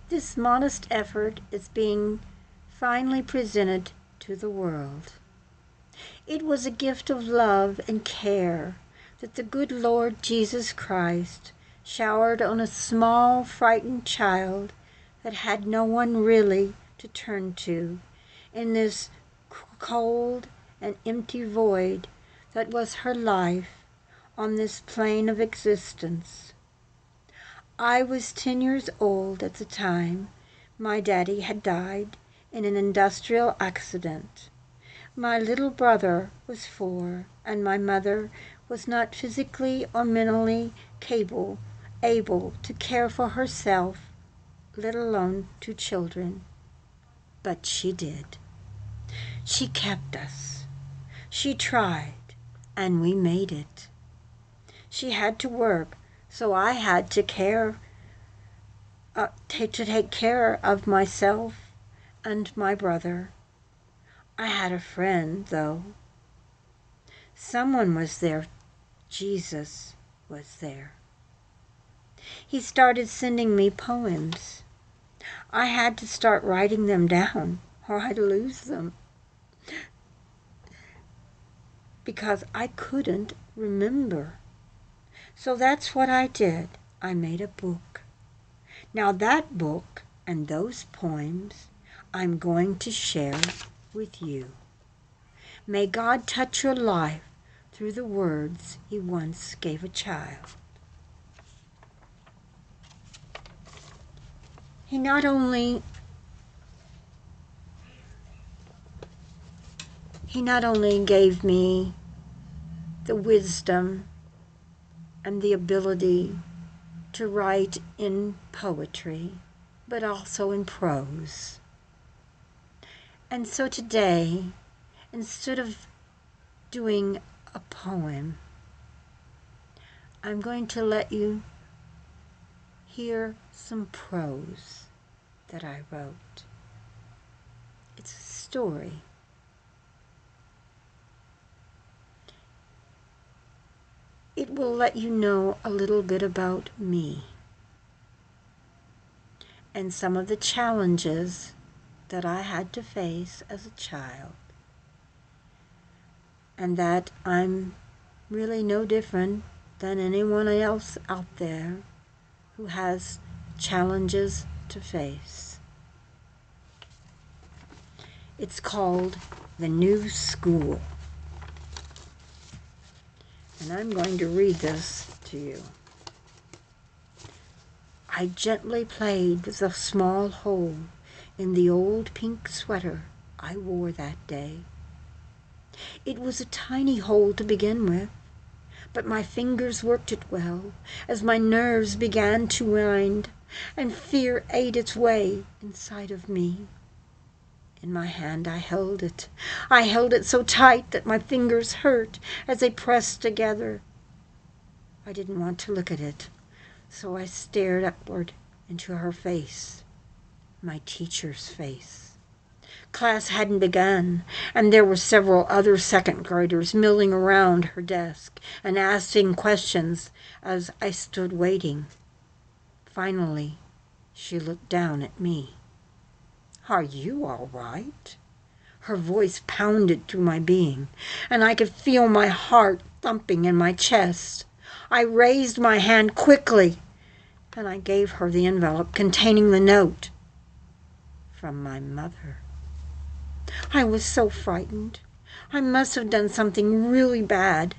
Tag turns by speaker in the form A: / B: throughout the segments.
A: This modest effort is being finally presented to the world. It was a gift of love and care that the good Lord Jesus Christ showered on a small, frightened child that had no one really to turn to in this cold and empty void that was her life on this plane of existence. I was 10 years old at the time my daddy had died in an industrial accident. My little brother was 4, and my mother was not physically or mentally able to care for herself, let alone 2 children. But she did. She kept us. She tried, and we made it. She had to work, so I had to take care of myself and my brother. I had a friend, though. Someone was there. Jesus was there. He started sending me poems. I had to start writing them down, or I'd lose them, because I couldn't remember. So that's what I did. I made a book. Now that book and those poems I'm going to share with you. May God touch your life through the words He once gave a child. He not only gave me the wisdom and the ability to write in poetry, but also in prose. And so today, instead of doing a poem, I'm going to let you hear some prose that I wrote. It's a story. It will let you know a little bit about me and some of the challenges that I had to face as a child, and that I'm really no different than anyone else out there who has challenges to face. It's called The New School. And I'm going to read this to you. I gently played with a small hole in the old pink sweater I wore that day. It was a tiny hole to begin with, but my fingers worked it well as my nerves began to wind, and fear ate its way inside of me. In my hand I held it. I held it so tight that my fingers hurt as they pressed together. I didn't want to look at it, so I stared upward into her face, my teacher's face. Class hadn't begun, and there were several other second graders milling around her desk and asking questions as I stood waiting. Finally, she looked down at me. "Are you all right?" Her voice pounded through my being, and I could feel my heart thumping in my chest. I raised my hand quickly, and I gave her the envelope containing the note from my mother. I was so frightened. I must have done something really bad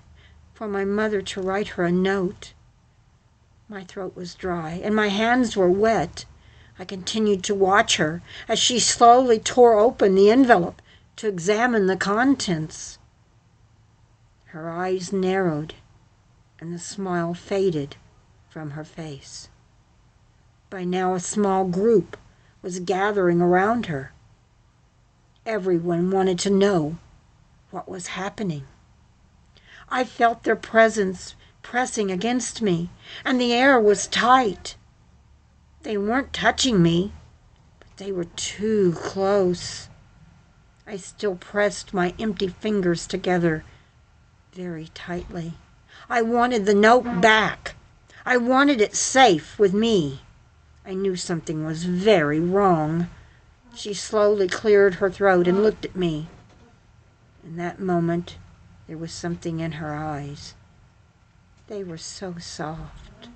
A: for my mother to write her a note. My throat was dry, and my hands were wet. I continued to watch her as she slowly tore open the envelope to examine the contents. Her eyes narrowed, and the smile faded from her face. By now a small group was gathering around her. Everyone wanted to know what was happening. I felt their presence pressing against me, and the air was tight. They weren't touching me, but they were too close. I still pressed my empty fingers together very tightly. I wanted the note back. I wanted it safe with me. I knew something was very wrong. She slowly cleared her throat and looked at me. In that moment, there was something in her eyes. They were so soft.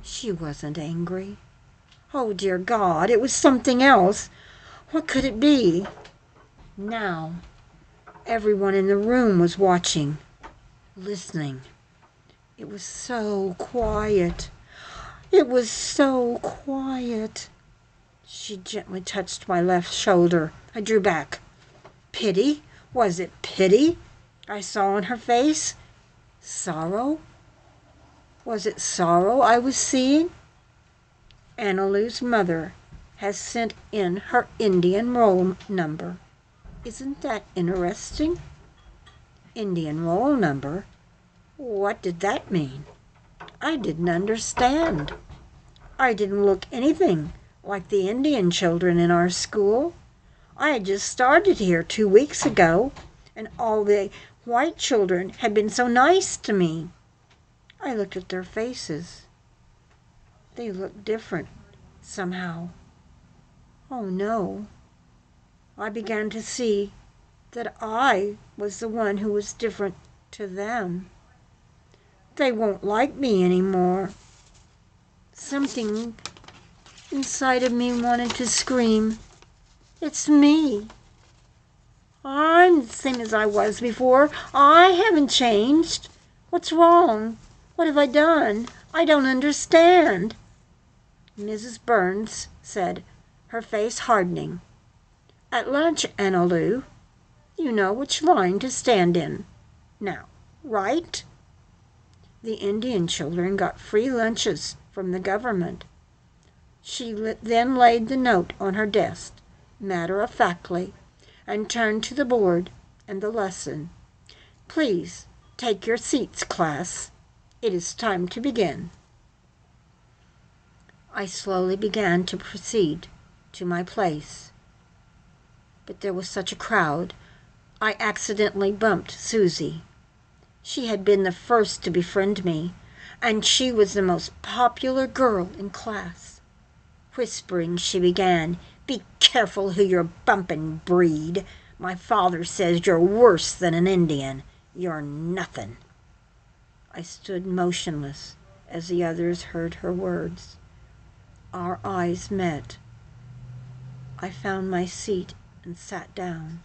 A: She wasn't angry. Oh, dear God, it was something else. What could it be? Now, everyone in the room was watching, listening. It was so quiet. It was so quiet. She gently touched my left shoulder. I drew back. Pity? Was it pity I saw in her face? Sorrow? Was it sorrow I was seeing? Annaloo's mother has sent in her Indian roll number. Isn't that interesting? Indian roll number? What did that mean? I didn't understand. I didn't look anything like the Indian children in our school. I had just started here 2 weeks ago, and all the white children had been so nice to me. I looked at their faces. They looked different, somehow. Oh, no. I began to see that I was the one who was different to them. They won't like me anymore. Something inside of me wanted to scream, "It's me. I'm the same as I was before. I haven't changed. What's wrong? What have I done? I don't understand." Mrs. Burns said, her face hardening, "At lunch, Annaloo, you know which line to stand in. Now, right?" The Indian children got free lunches from the government. She then laid the note on her desk, matter-of-factly, and turned to the board and the lesson. "Please take your seats, class. It is time to begin." I slowly began to proceed to my place. But there was such a crowd, I accidentally bumped Susie. She had been the first to befriend me, and she was the most popular girl in class. Whispering, she began, "Be careful who you're bumping, Breed. My father says you're worse than an Indian. You're nothing." I stood motionless as the others heard her words. Our eyes met. I found my seat and sat down.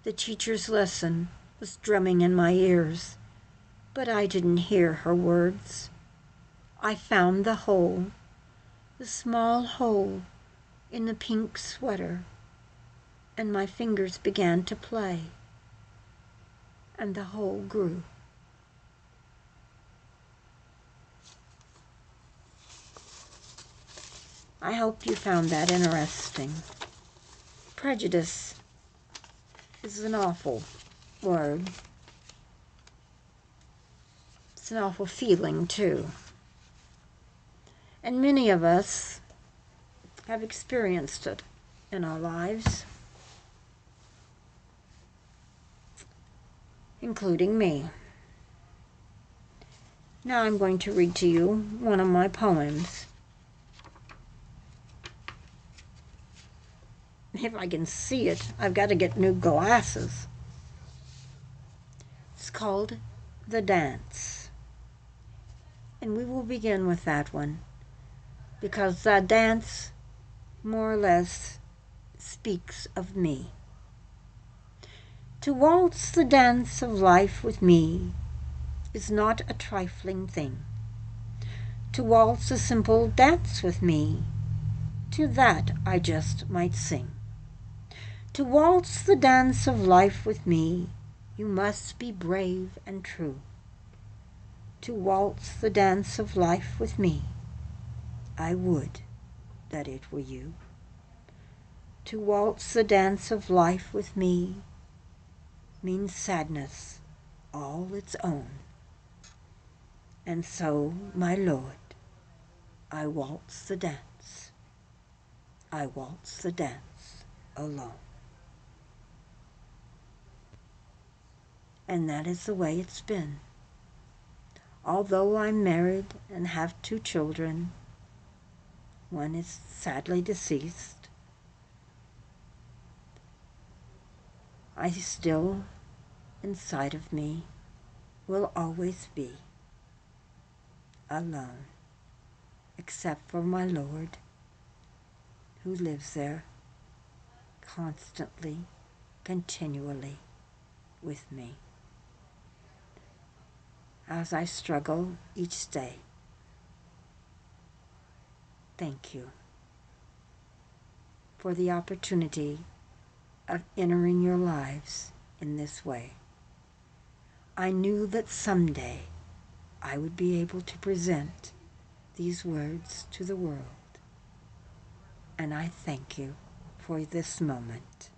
A: The teacher's lesson was drumming in my ears, but I didn't hear her words. I found the hole, the small hole in the pink sweater, and my fingers began to play, and the hole grew. I hope you found that interesting. Prejudice is an awful word. It's an awful feeling, too. And many of us have experienced it in our lives, including me. Now I'm going to read to you one of my poems. If I can see it, I've got to get new glasses. It's called The Dance. And we will begin with that one, because that dance more or less speaks of me. To waltz the dance of life with me is not a trifling thing. To waltz a simple dance with me, to that I just might sing. To waltz the dance of life with me, you must be brave and true. To waltz the dance of life with me, I would that it were you. To waltz the dance of life with me means sadness all its own. And so, my lord, I waltz the dance. I waltz the dance alone. And that is the way it's been. Although I'm married and have 2 children, one is sadly deceased, I still, inside of me, will always be alone, except for my Lord, who lives there constantly, continually with me. As I struggle each day, thank you for the opportunity of entering your lives in this way. I knew that someday I would be able to present these words to the world, and I thank you for this moment.